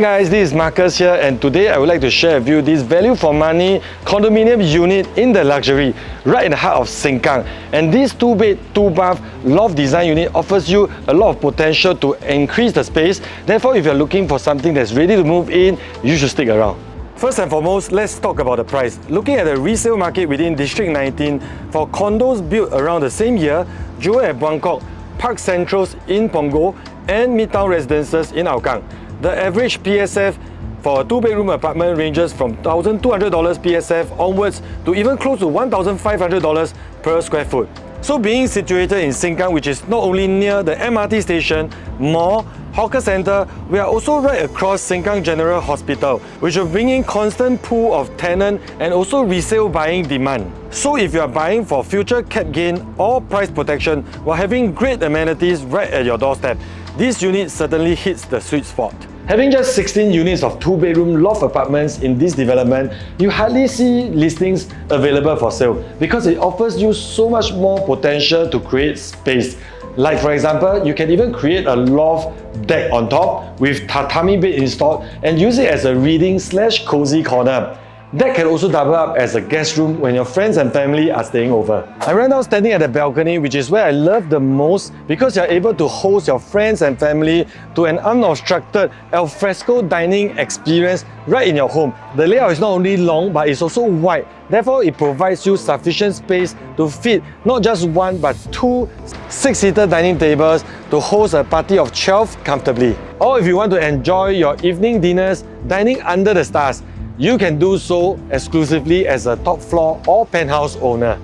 guys, this is Marcus here, and today I would like to share with you this value for money condominium unit in the Luxurie, right in the heart of Sengkang. And this 2-bed, 2-bath loft design unit offers you a lot of potential to increase the space. Therefore, if you're looking for something that's ready to move in, you should stick around. First and foremost, let's talk about the price. Looking at the resale market within District 19 for condos built around the same year, Jewel at Buangkok, Park Centrals in Punggol, and Midtown Residences in Hougang. The average PSF for a 2-bedroom apartment ranges from $1,200 PSF onwards to even close to $1,500 per square foot. So being situated in Sengkang, which is not only near the MRT station, mall, hawker centre, we are also right across Sengkang General Hospital, which will bring in constant pool of tenant and also resale buying demand. So if you are buying for future cap gain or price protection while having great amenities right at your doorstep, this unit certainly hits the sweet spot. Having just 16 units of 2-bedroom loft apartments in this development, you hardly see listings available for sale because it offers you so much more potential to create space. Like for example, you can even create a loft deck on top with tatami bed installed and use it as a reading/cozy corner. That can also double up as a guest room when your friends and family are staying over. I'm right now standing at the balcony, which is where I love the most because you're able to host your friends and family to an unobstructed alfresco dining experience right in your home. The layout is not only long, but it's also wide. Therefore, it provides you sufficient space to fit not just one, but 2 6-seater dining tables to host a party of 12 comfortably. Or if you want to enjoy your evening dinners dining under the stars, you can do so exclusively as a top floor or penthouse owner.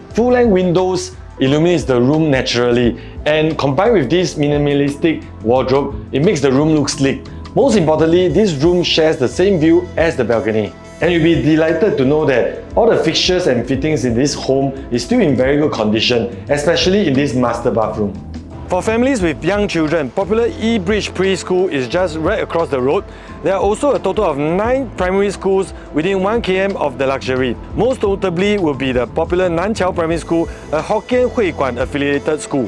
Full-length windows illuminates the room naturally, and combined with this minimalistic wardrobe, it makes the room look sleek. Most importantly, this room shares the same view as the balcony. And you'll be delighted to know that all the fixtures and fittings in this home is still in very good condition, especially in this master bathroom. For families with young children, popular E-Bridge Preschool is just right across the road. There are also a total of 9 primary schools within 1 km of the Luxurie. Most notably will be the popular Chiau Primary School, a Hokkien Huiguan affiliated school.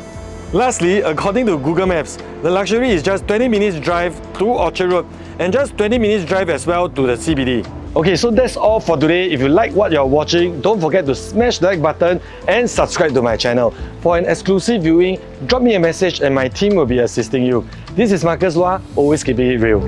Lastly, according to Google Maps, the Luxurie is just 20 minutes drive to Orchard Road and just 20 minutes drive as well to the CBD. Okay, so that's all for today. If you like what you're watching, don't forget to smash the like button and subscribe to my channel. For an exclusive viewing, drop me a message and my team will be assisting you. This is Marcus Luah, always keeping it real.